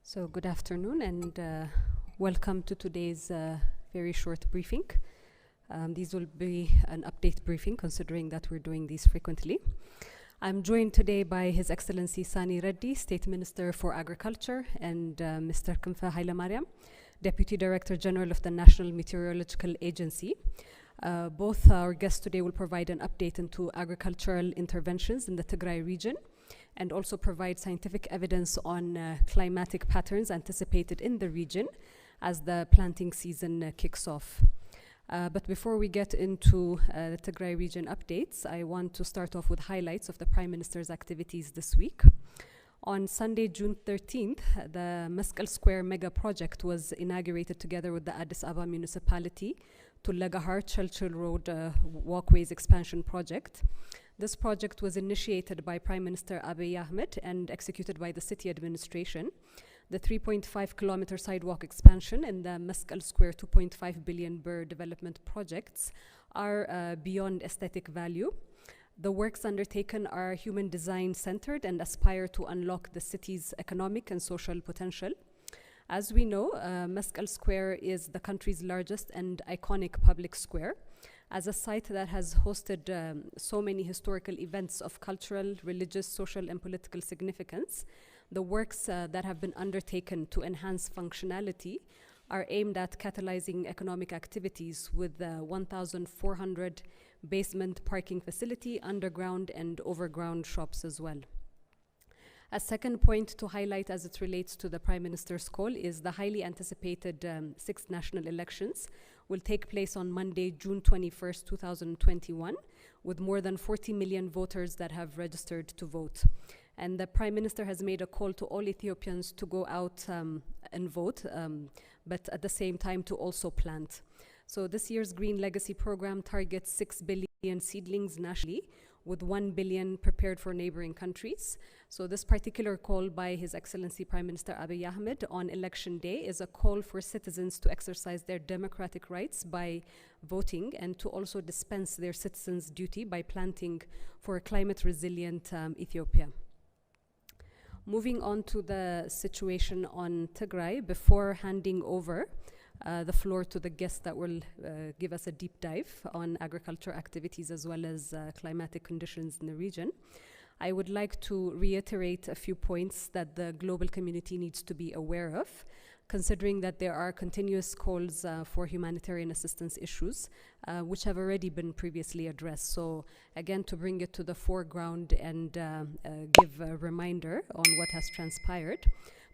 So good afternoon and welcome to today's very short briefing. These will be an update briefing considering that we're doing these frequently. I'm joined today by His Excellency Sani Reddy, State Minister for Agriculture, and Mr. Kunfa Hailemariam, Deputy Director General of the National Meteorological Agency. Both our guests today will provide an update into agricultural interventions in the Tigray region and also provide scientific evidence on climatic patterns anticipated in the region as the planting season kicks off. But before we get into the Tigray region updates, I want to start off with highlights of the Prime Minister's activities this week. On Sunday, June 13th, the Meskel Square mega project was inaugurated together with the Addis Ababa municipality to Legahar Churchill Road walkways expansion project. This project was initiated by Prime Minister Abiy Ahmed and executed by the city administration. The 3.5 kilometer sidewalk expansion and the Meskel Square 2.5 billion birr development projects are beyond aesthetic value. The works undertaken are human design centered and aspire to unlock the city's economic and social potential. As we know, Meskel Square is the country's largest and iconic public square. As a site that has hosted so many historical events of cultural, religious, social, and political significance, the works that have been undertaken to enhance functionality are aimed at catalyzing economic activities with 1,400 basement parking facility, underground and overground shops as well. A second point to highlight as it relates to the Prime Minister's call is the highly anticipated 6th national elections will take place on Monday, June 21st, 2021, with more than 40 million voters that have registered to vote. And the Prime Minister has made a call to all Ethiopians to go out and vote, but at the same time to also plant. So this year's Green Legacy program targets 6 billion seedlings nationally, with 1 billion prepared for neighboring countries. So this particular call by His Excellency Prime Minister Abiy Ahmed on election day is a call for citizens to exercise their democratic rights by voting and to also dispense their citizens' duty by planting for a climate resilient Ethiopia. Moving on to the situation on Tigray, before handing over the floor to the guests that will give us a deep dive on agriculture activities as well as climatic conditions in the region, I would like to reiterate a few points that the global community needs to be aware of, considering that there are continuous calls for humanitarian assistance issues, which have already been previously addressed. So again, to bring it to the foreground and give a reminder on what has transpired,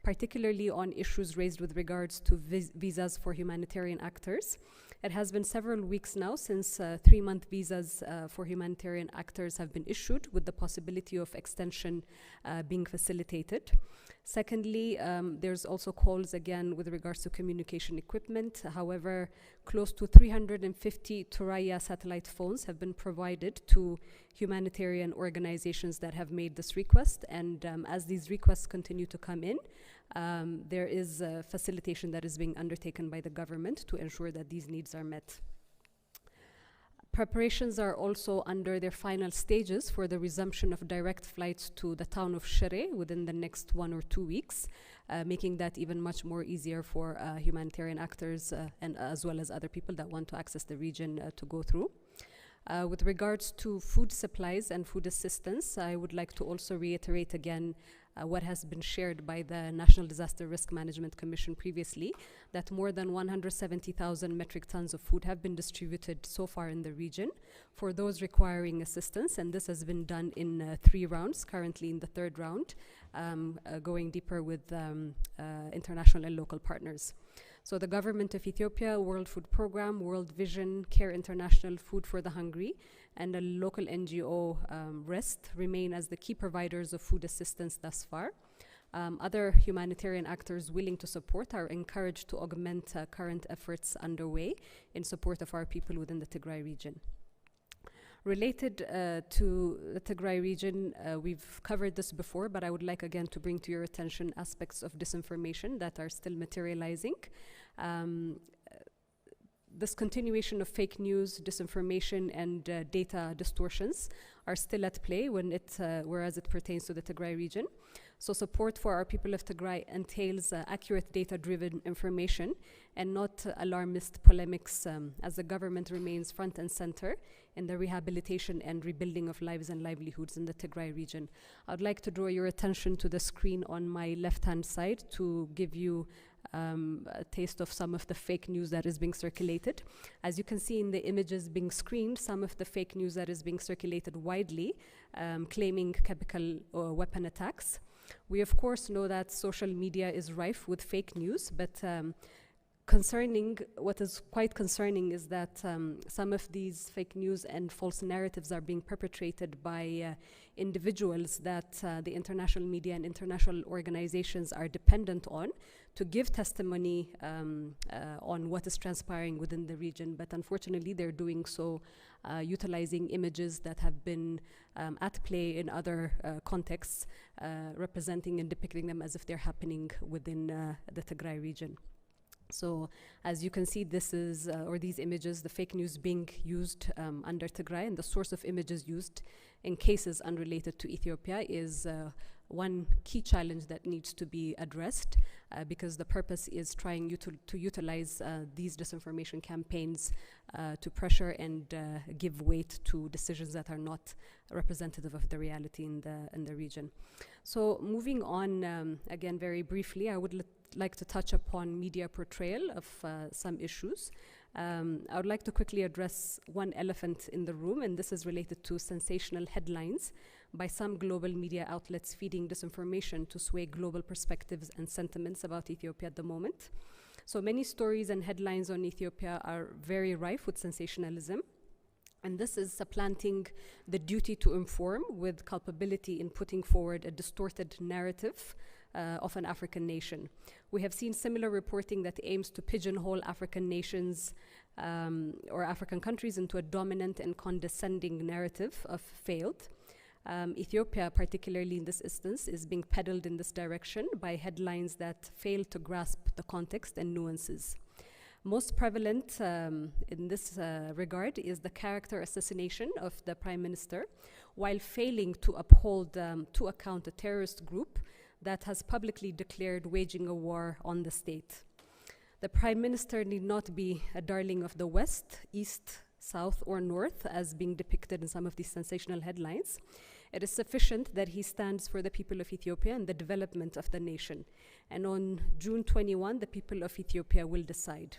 particularly on issues raised with regards to visas for humanitarian actors. It has been several weeks now since 3-month visas for humanitarian actors have been issued, with the possibility of extension being facilitated. Secondly, there's also calls again with regards to communication equipment. However, close to 350 Turaya satellite phones have been provided to humanitarian organizations that have made this request. And as these requests continue to come in, there is a facilitation that is being undertaken by the government to ensure that these needs are met. Preparations are also under their final stages for the resumption of direct flights to the town of Shire within the next 1 or 2 weeks, making that even much more easier for humanitarian actors and as well as other people that want to access the region to go through. With regards to food supplies and food assistance, I would like to also reiterate again what has been shared by the National Disaster Risk Management Commission previously, that more than 170,000 metric tons of food have been distributed so far in the region for those requiring assistance, and this has been done in 3 rounds, currently in the 3rd round, going deeper with international and local partners. So the government of Ethiopia, World Food Programme, World Vision, Care International, Food for the Hungry, and a local NGO, REST, remain as the key providers of food assistance thus far. Other humanitarian actors willing to support are encouraged to augment current efforts underway in support of our people within the Tigray region. Related to the Tigray region, we've covered this before, but I would like again to bring to your attention aspects of disinformation that are still materializing. This continuation of fake news, disinformation, and data distortions are still at play whereas it pertains to the Tigray region. So support for our people of Tigray entails accurate data-driven information and not alarmist polemics, as the government remains front and center in the rehabilitation and rebuilding of lives and livelihoods in the Tigray region. I'd like to draw your attention to the screen on my left-hand side to give you a taste of some of the fake news that is being circulated. As you can see in the images being screened, some of the fake news that is being circulated widely, claiming chemical weapon attacks. We of course know that social media is rife with fake news, but what is quite concerning is that some of these fake news and false narratives are being perpetrated by individuals that the international media and international organizations are dependent on to give testimony on what is transpiring within the region. But unfortunately, they're doing so utilizing images that have been at play in other contexts, representing and depicting them as if they're happening within the Tigray region. So as you can see, this is, or these images, the fake news being used under Tigray, and the source of images used in cases unrelated to Ethiopia is one key challenge that needs to be addressed, because the purpose is trying to utilize these disinformation campaigns to pressure and give weight to decisions that are not representative of the reality in the region. So moving on, again very briefly, I would like to touch upon media portrayal of some issues. I would like to quickly address one elephant in the room, and this is related to sensational headlines by some global media outlets feeding disinformation to sway global perspectives and sentiments about Ethiopia at the moment. So many stories and headlines on Ethiopia are very rife with sensationalism, and this is supplanting the duty to inform with culpability in putting forward a distorted narrative of an African nation. We have seen similar reporting that aims to pigeonhole African nations or African countries into a dominant and condescending narrative of failed. Ethiopia, particularly in this instance, is being peddled in this direction by headlines that fail to grasp the context and nuances. Most prevalent in this regard is the character assassination of the Prime Minister, while failing to uphold to account a terrorist group that has publicly declared waging a war on the state. The Prime Minister need not be a darling of the West, East, South, or North, as being depicted in some of these sensational headlines. It is sufficient that he stands for the people of Ethiopia and the development of the nation. And on June 21, the people of Ethiopia will decide.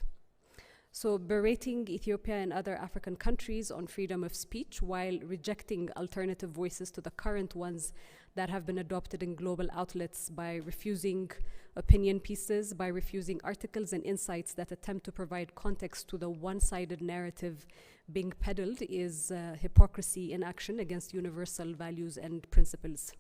So berating Ethiopia and other African countries on freedom of speech while rejecting alternative voices to the current ones that have been adopted in global outlets by refusing opinion pieces, by refusing articles and insights that attempt to provide context to the one-sided narrative being peddled is hypocrisy in action against universal values and principles.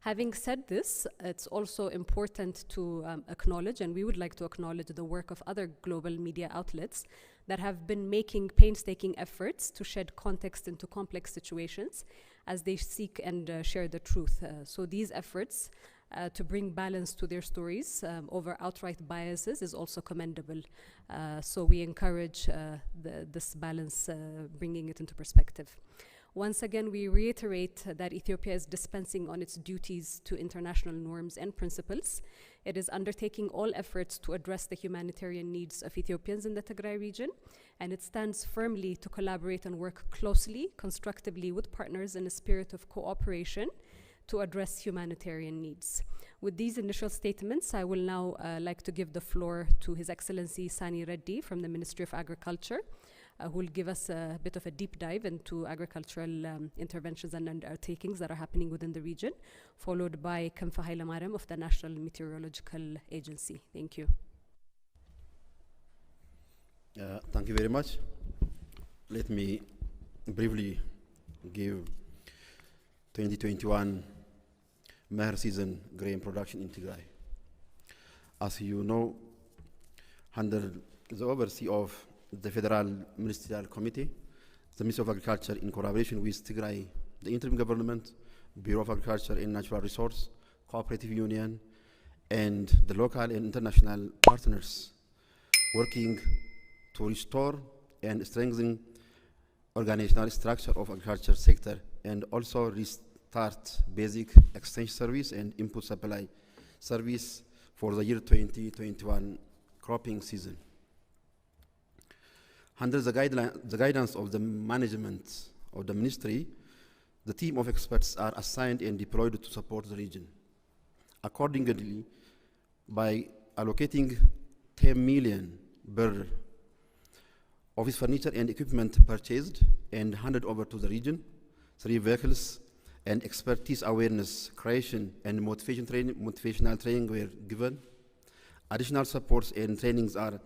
Having said this, it's also important to acknowledge, and we would like to acknowledge, the work of other global media outlets that have been making painstaking efforts to shed context into complex situations as they seek and share the truth. So these efforts to bring balance to their stories over outright biases is also commendable. So we encourage this balance, bringing it into perspective. Once again, we reiterate that Ethiopia is dispensing on its duties to international norms and principles. It is undertaking all efforts to address the humanitarian needs of Ethiopians in the Tigray region, and it stands firmly to collaborate and work closely, constructively with partners in a spirit of cooperation to address humanitarian needs. With these initial statements, I will now like to give the floor to His Excellency Sani Reddy from the Ministry of Agriculture, who will give us a bit of a deep dive into agricultural interventions and undertakings that are happening within the region, followed by Kemfa Hailemaryam of the National Meteorological Agency. Thank you. Thank you very much. Let me briefly give 2021 Meher season grain production in Tigray. As you know, under the oversee of the Federal Ministerial Committee, the Ministry of Agriculture in collaboration with Tigray, the interim government, Bureau of Agriculture and Natural Resource, Cooperative Union, and the local and international partners working to restore and strengthen organizational structure of agriculture sector and also restart basic exchange service and input supply service for the year 2021 cropping season. Under the guidance of the management of the ministry, the team of experts are assigned and deployed to support the region. Accordingly, by allocating 10 million per office furniture and equipment purchased and handed over to the region, 3 vehicles and expertise awareness creation and motivational training were given. Additional supports and trainings are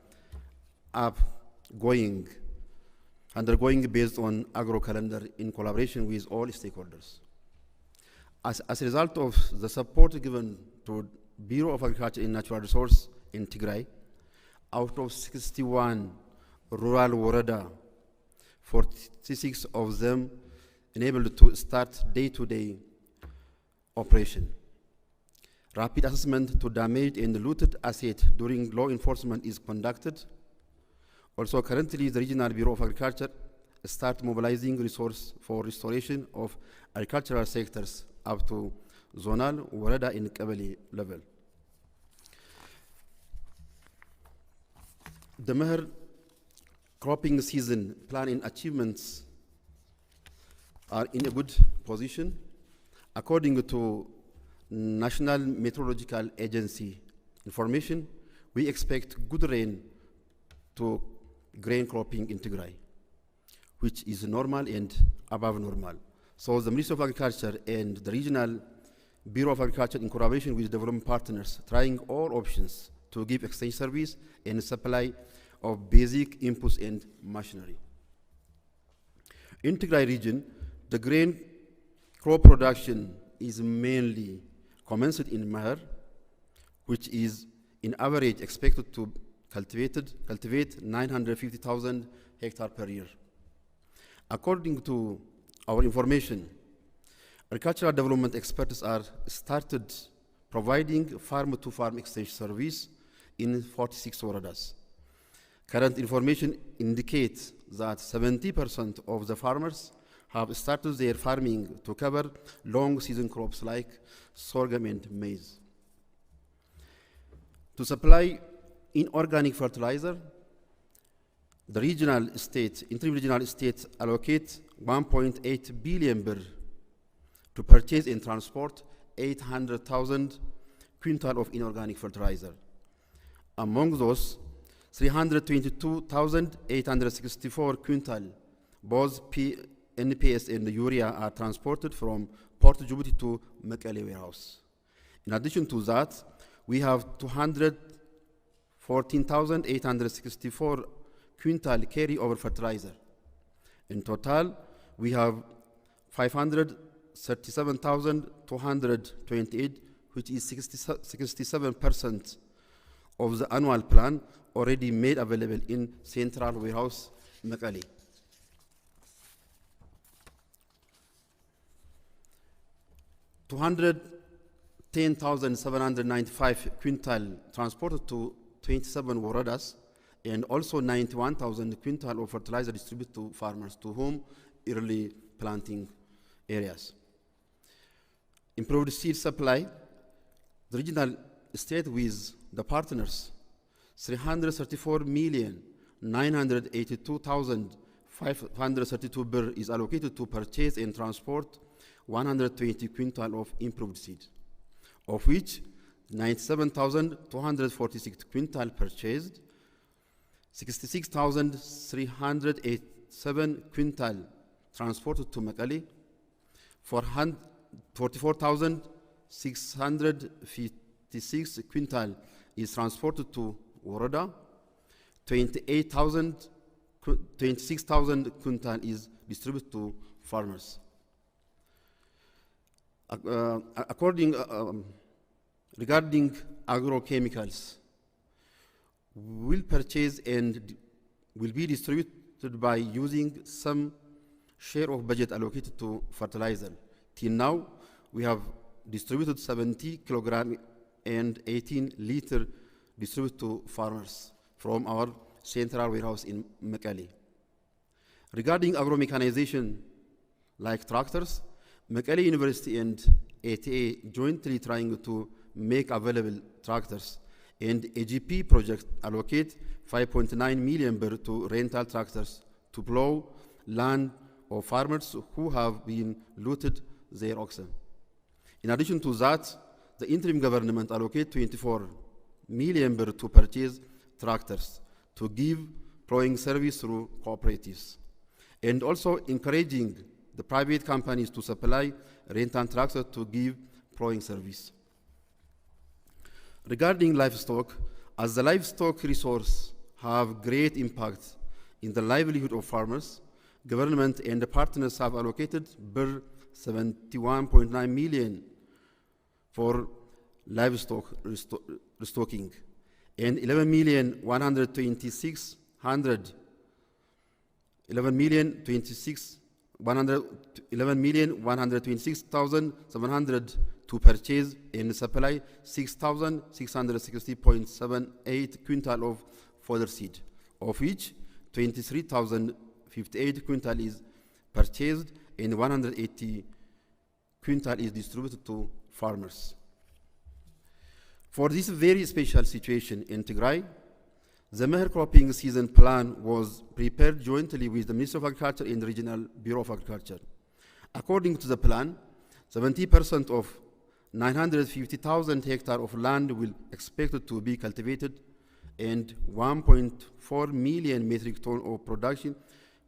undergoing based on agro calendar in collaboration with all stakeholders. As a result of the support given to Bureau of Agriculture and Natural Resource in Tigray, out of 61 rural woreda, 46 of them enabled to start day-to-day operation. Rapid assessment to damaged and looted assets during law enforcement is conducted. Also, currently, the Regional Bureau of Agriculture start mobilizing resources for restoration of agricultural sectors up to zonal, woreda, and Kabali level. The Meher cropping season plan and achievements are in a good position. According to National Meteorological Agency information, we expect good rain to grain cropping in Tigray, which is normal and above normal. So the Ministry of Agriculture and the Regional Bureau of Agriculture in collaboration with development partners trying all options to give exchange service and supply of basic inputs and machinery. In Tigray region, the grain crop production is mainly commenced in Meher, which is in average expected to cultivate 950,000 hectares per year. According to our information, agricultural development experts are started providing farm-to-farm exchange service in 46 woredas. Current information indicates that 70% of the farmers have started their farming to cover long season crops like sorghum and maize. To supply inorganic fertilizer, the interim regional state allocate 1.8 billion to purchase and transport 800,000 quintal of inorganic fertilizer. Among those, 322,864 quintal, both NPS and urea, are transported from Port Djibouti to Mekelle warehouse. In addition to that, we have 214,864 quintal carry-over fertilizer. In total, we have 537,228, which is 67% of the annual plan already made available in Central Warehouse, Mekelle. 210,795 quintal transported to 27 woredas, and also 91,000 quintal of fertilizer distributed to farmers to whom early planting areas. Improved seed supply, the regional state with the partners, 334,982,532 birr is allocated to purchase and transport 120 quintal of improved seed, of which 97,246 quintal purchased, 66,387 quintal transported to Mekelle, 44,656 quintal is transported to woreda, 26,000 quintal is distributed to farmers. regarding agrochemicals, will purchase and will be distributed by using some share of budget allocated to fertilizer. Till now, we have distributed 70 kilogram and 18 liter distributed to farmers from our central warehouse in Mekelle. Regarding agro-mechanization, like tractors, Mekelle University and ATA jointly trying to make available tractors, and AGP project allocate 5.9 million to rental tractors to plow land of farmers who have been looted their oxen. In addition to that, the interim government allocate 24 million to purchase tractors to give plowing service through cooperatives, and also encouraging the private companies to supply rental tractors to give plowing service. Regarding livestock, as the livestock resource have great impact in the livelihood of farmers, government and the partners have allocated 71.9 million for livestock restocking, and 11,126,700 to purchase and supply 6,660.78 quintal of fodder seed, of which 23,058 quintal is purchased and 180 quintal is distributed to farmers. For this very special situation in Tigray, the Meher cropping season plan was prepared jointly with the Ministry of Agriculture and the Regional Bureau of Agriculture. According to the plan, 70% of 950,000 hectares of land will expected to be cultivated, and 1.4 million metric tons of production,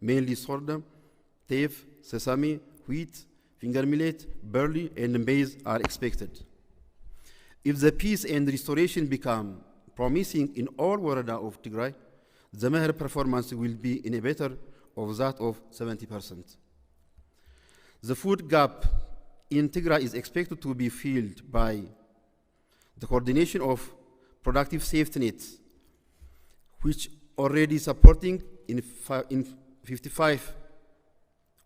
mainly sorghum, teff, sesame, wheat, finger millet, barley, and maize are expected. If the peace and restoration become promising in all warada of Tigray, the Meher performance will be in a better of that of 70%. The food gap in Tigray is expected to be filled by the coordination of productive safety nets, which already supporting in 55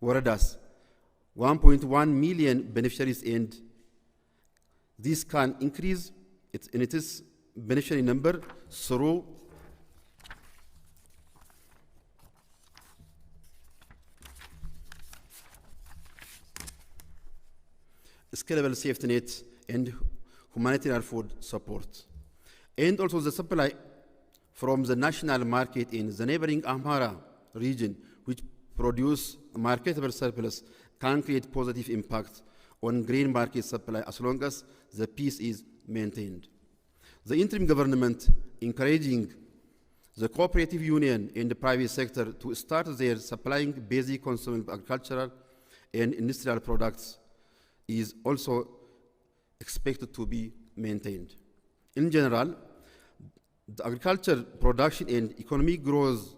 waradas, 1.1 million beneficiaries, and this can increase its beneficiary number through scalable safety nets and humanitarian food support. And also the supply from the national market in the neighboring Amhara region, which produce marketable surplus, can create positive impact on grain market supply as long as the peace is maintained. The interim government encouraging the cooperative union and the private sector to start their supplying basic consumable agricultural and industrial products is also expected to be maintained. In general, the agriculture production and economic growth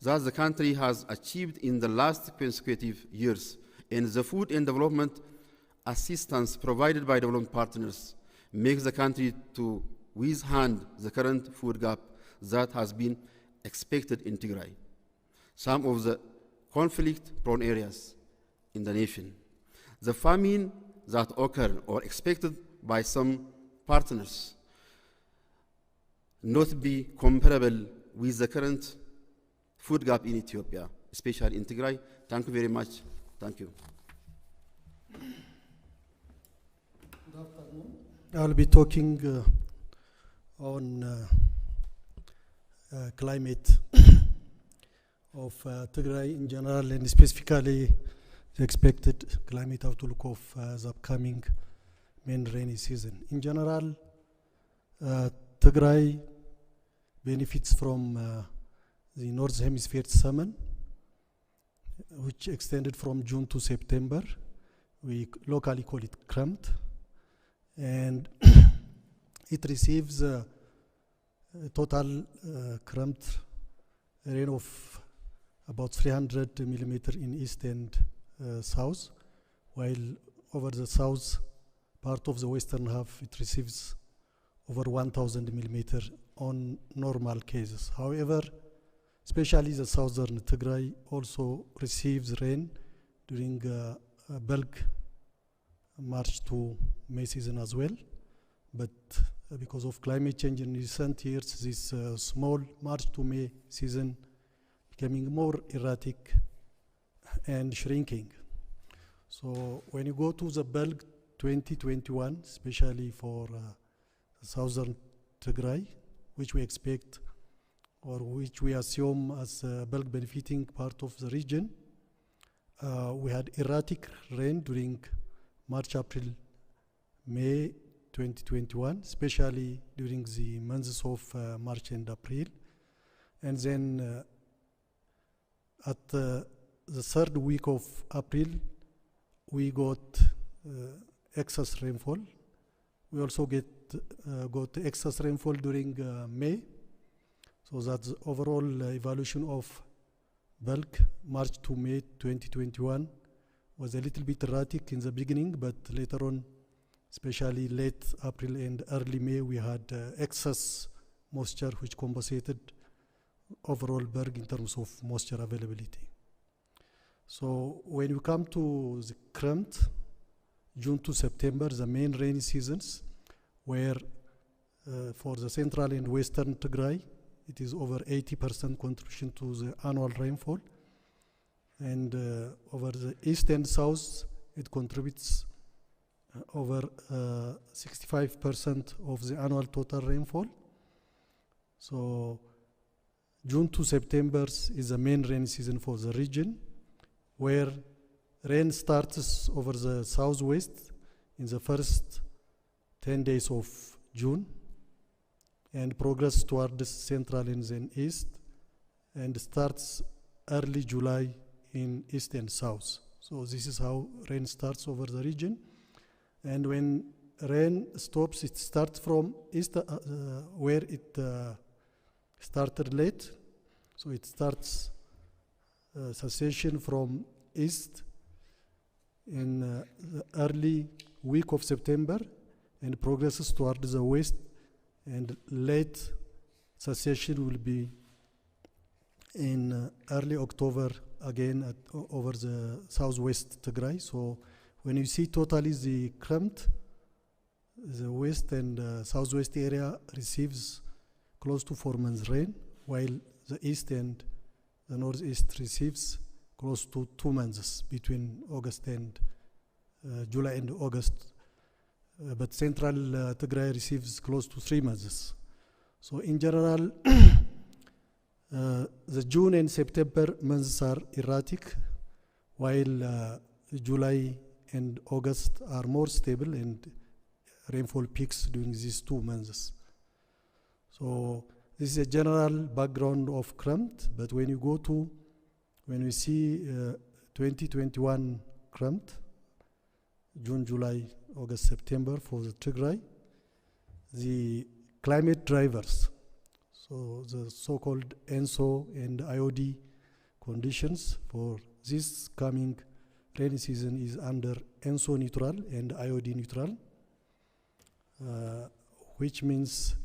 that the country has achieved in the last consecutive years, and the food and development assistance provided by development partners makes the country to withstand the current food gap that has been expected in Tigray, some of the conflict-prone areas in the nation. The famine that occur or expected by some partners not be comparable with the current food gap in Ethiopia, especially in Tigray. Thank you very much. Thank you. Good afternoon. I'll be talking on climate of Tigray in general, and specifically the expected climate outlook of the upcoming main rainy season. In general, Tigray benefits from the North Hemisphere summer, which extended from June to September. We locally call it Kramt, and it receives total Kramt rain of about 300 millimeter in east and south, while over the south part of the western half, it receives over 1,000 millimeter on normal cases. However, especially the southern Tigray also receives rain during bulk March to May season as well. But because of climate change in recent years, this small March to May season becoming more erratic and shrinking. So when you go to the bulk 2021, especially for southern Tigray, which we expect or which we assume as bulk benefiting part of the region, we had erratic rain during March, April, May 2021, especially during the months of March and April. And then at the third week of April, we got excess rainfall. We also got excess rainfall during May. So that's overall evaluation of bulk March to May 2021 was a little bit erratic in the beginning, but later on, especially late April and early May, we had excess moisture which compensated overall bulk in terms of moisture availability. So when we come to the current June to September, the main rainy seasons, where for the central and western Tigray, it is over 80% contribution to the annual rainfall. And over the east and south, it contributes over 65% of the annual total rainfall. So June to September is the main rainy season for the region, where rain starts over the southwest in the first 10 days of June and progress towards central and then east, and starts early July in east and south. So this is how rain starts over the region. And when rain stops, it starts from east, where it started late. So it starts cessation from east in the early week of September and progresses towards the west, and late cessation will be in early October again over the southwest Tigray. So when you see totally the current, the west and southwest area receives close to 4 months rain, while the east and the northeast receives close to 2 months between August and July and August. But central Tigray receives close to 3 months. So in general, the June and September months are erratic, while July and August are more stable and rainfall peaks during these 2 months. So this is a general background of Kramt, but when we see 2021 Kramt, June, July, August, September for the Tigray, the climate drivers, so the so-called ENSO and IOD conditions for this coming rainy season is under ENSO neutral and IOD neutral, which means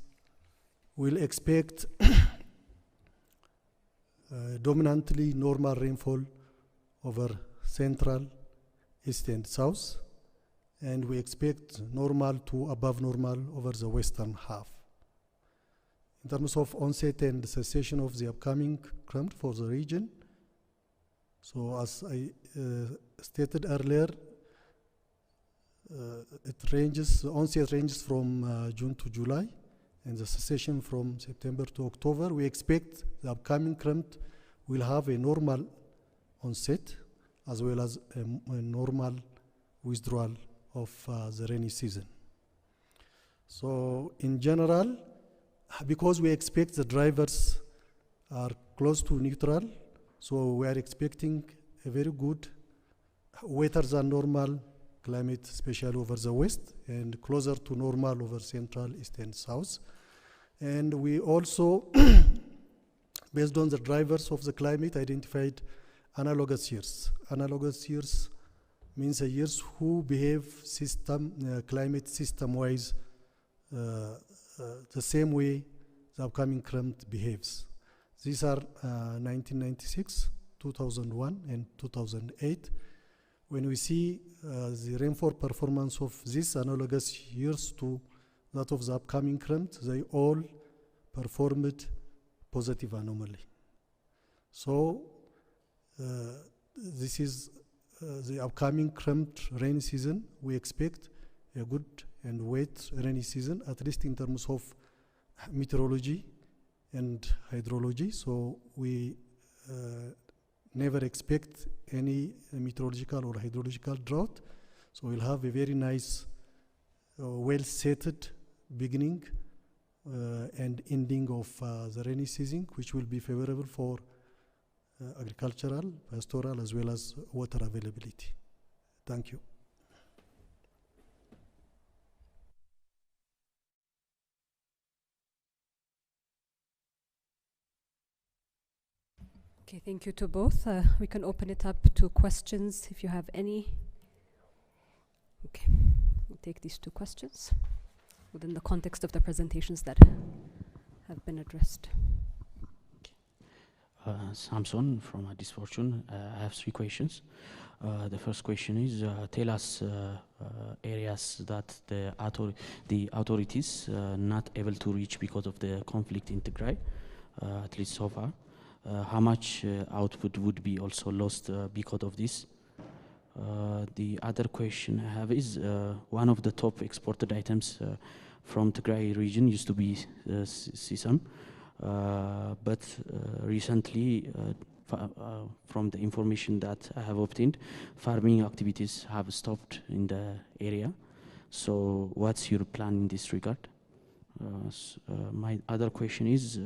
we'll expect dominantly normal rainfall over central, east and south, and we expect normal to above normal over the western half. In terms of onset and cessation of the upcoming Kramt for the region, so as I stated earlier, the onset ranges from June to July, and the cessation from September to October. We expect the upcoming Kramt will have a normal onset as well as a normal withdrawal of the rainy season. So in general, because we expect the drivers are close to neutral, so we are expecting a very good, wetter than normal climate, especially over the west, and closer to normal over central, east and south. And we also, based on the drivers of the climate, identified analogous years. Analogous years means the years who behave system, climate system-wise the same way the upcoming Kremt behaves. These are 1996, 2001, and 2008. When we see the rainfall performance of these analogous years to that of the upcoming Kremt, they all performed positive anomaly. So this is the upcoming Kremt rainy season. We expect a good and wet rainy season, at least in terms of meteorology and hydrology. So we never expect any meteorological or hydrological drought. So we'll have a very nice, well-setted beginning and ending of the rainy season, which will be favorable for agricultural, pastoral, as well as water availability. Thank you. Okay, thank you to both. We can open it up to questions if you have any. Okay, we'll take these two questions within the context of the presentations that have been addressed. Samson from Addis Fortune. I have 3 questions. The first question is, tell us areas that the authorities not able to reach because of the conflict in Tigray, at least so far. How much output would be also lost because of this? The other question I have is, one of the top exported items from Tigray region used to be sesame, but recently, from the information that I have obtained, farming activities have stopped in the area. So what's your plan in this regard? My other question is,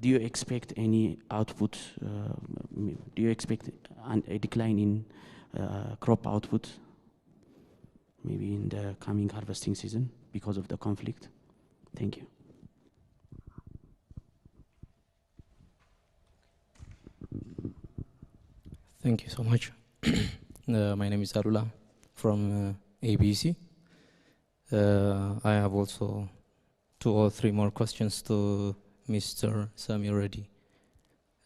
do you expect any output, do you expect a decline in crop output maybe in the coming harvesting season because of the conflict? Thank you. Thank you so much. My name is Arula from ABC. I have also 2 or 3 more questions to Mr. Sami already.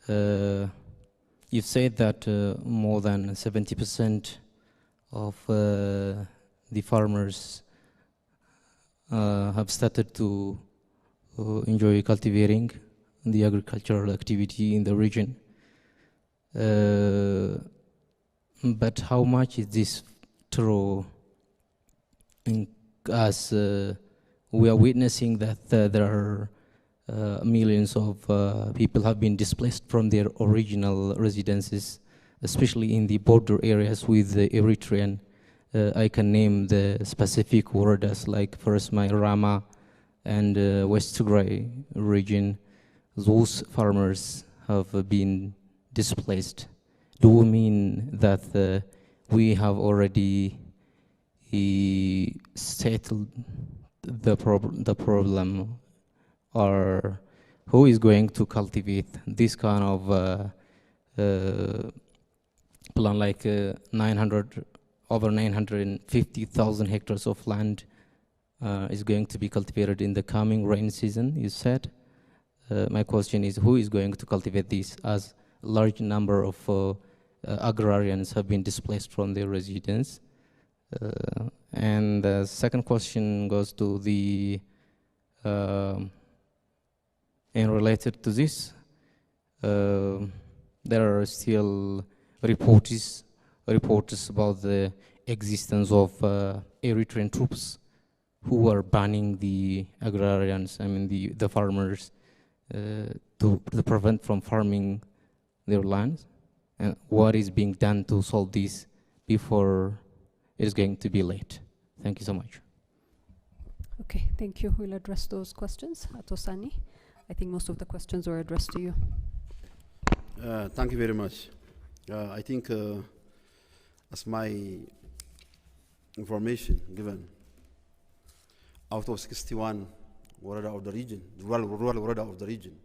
You said that more than 70% of the farmers have started to enjoy cultivating the agricultural activity in the region. But how much is this true, as we are witnessing that there are millions of people have been displaced from their original residences, especially in the border areas with the Eritrean. I can name the specific woredas like First Mai, Rama, and West Tigray region. Those farmers have been displaced. Do we mean that we have already settled the problem, or who is going to cultivate this kind of plan, like over 950,000 hectares of land is going to be cultivated in the coming rain season, you said? My question is, who is going to cultivate this, as a large number of agrarians have been displaced from their residence? And the second question goes to the, and related to this, there are still reports about the existence of Eritrean troops who are banning the agrarians, I mean the farmers, to prevent from farming their lands. And what is being done to solve this before it is going to be late? Thank you so much. Okay, thank you. We'll address those questions. Atosani, I think most of the questions were addressed to you. Thank you very much. I think as my information given, out of 61 warada of the region, rural warada of the region,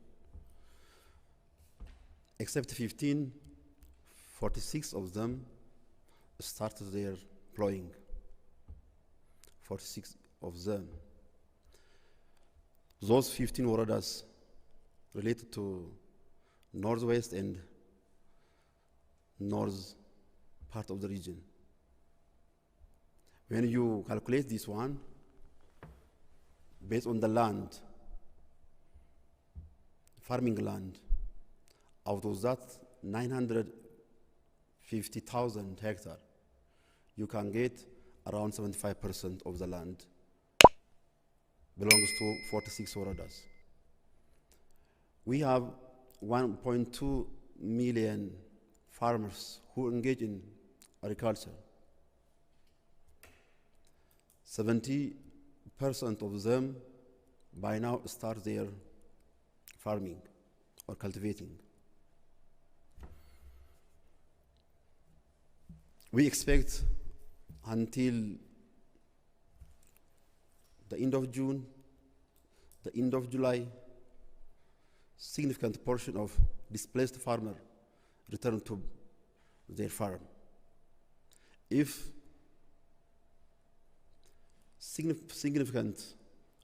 except 15 46 of them started their plowing. 46 of them. Those 15 waradas related to northwest and north part of the region. When you calculate this one, based on the land, farming land, out of that 950,000 hectares, you can get around 75% of the land belongs to 46 waradas. We have 1.2 million farmers who engage in agriculture. 70% of them by now start their farming or cultivating. We expect until the end of June, the end of July, significant portion of displaced farmers return to their farm. If significant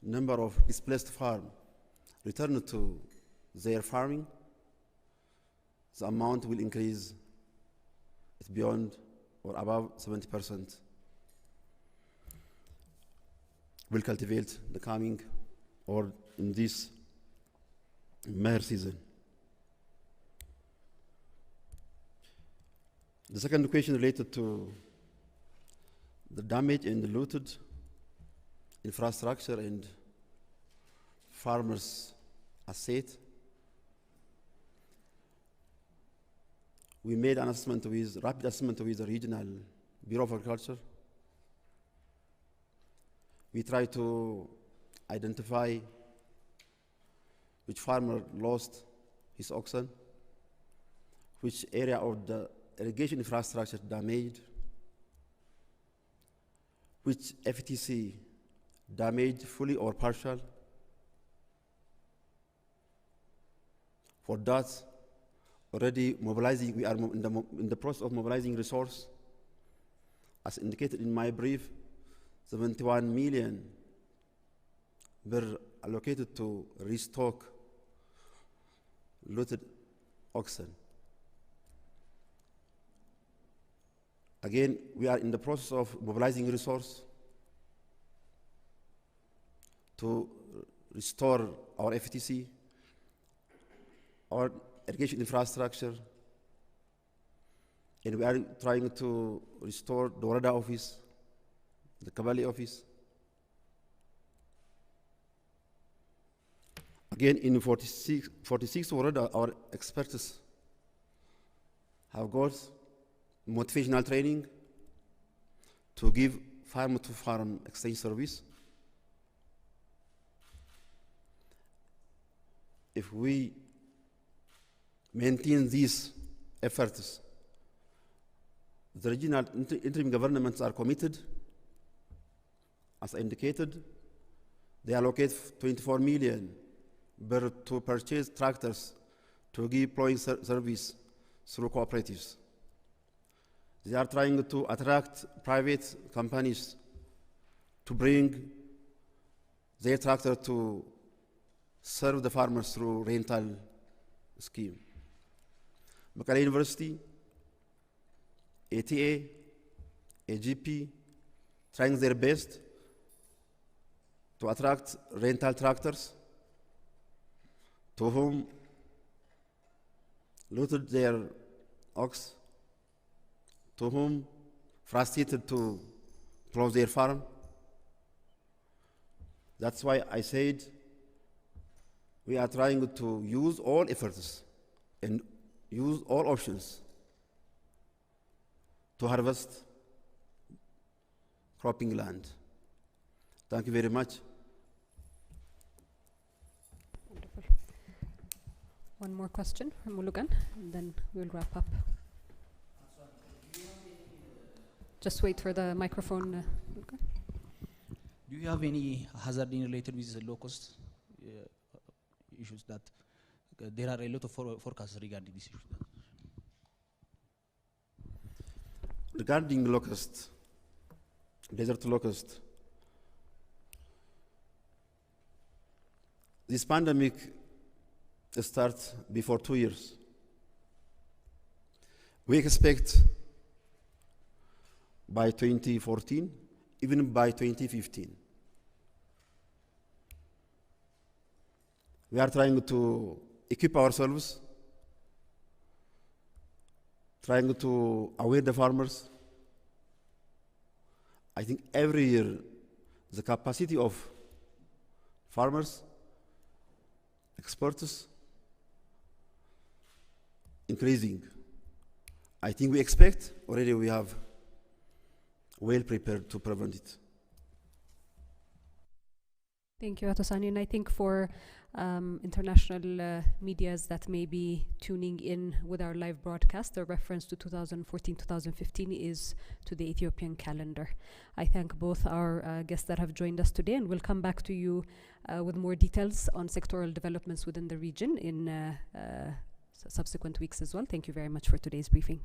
number of displaced farm return to their farming, the amount will increase beyond or above 70%. Will cultivate the coming or in this Meher season. The second question related to the damage and the looted infrastructure and farmers' asset. We made an assessment with, rapid assessment with the regional Bureau of Agriculture. We try to identify which farmer lost his oxen, which area of the irrigation infrastructure damaged, which FTC damaged fully or partial. For that, already mobilizing, we are in the process of mobilizing resource. As indicated in my brief, 71 million were allocated to restock looted oxen. Again, we are in the process of mobilizing resource to restore our FTC, our irrigation infrastructure, and we are trying to restore the Warada office, the Kabali office. Again, in 46 Warada, our experts have got motivational training to give farm-to-farm exchange service. If we maintain these efforts, the regional interim governments are committed. As indicated, they allocate 24 million to purchase tractors to give plowing service through cooperatives. They are trying to attract private companies to bring their tractor to serve the farmers through rental scheme. Mekelle University, ATA, AGP, trying their best to attract rental tractors to whom looted their ox, to whom frustrated to close their farm. That's why I said we are trying to use all efforts and use all options to harvest cropping land. Thank you very much. Wonderful. One more question from Mulugan, and then we'll wrap up. Just wait for the microphone. Mulugan. Do you have any hazarding related with the low cost issues that there are a lot of forecasts regarding this issue? regarding locust, desert locust, this pandemic starts before 2 years. We expect by 2014, even by 2015. We are trying to equip ourselves, trying to aware the farmers. I think every year the capacity of farmers, experts, increasing. I think we expect already we have well prepared to prevent it. Thank you, Atosani. And I think for international medias that may be tuning in with our live broadcast, the reference to 2014-2015 is to the Ethiopian calendar. I thank both our guests that have joined us today, and we'll come back to you with more details on sectoral developments within the region in subsequent weeks as well. Thank you very much for today's briefing.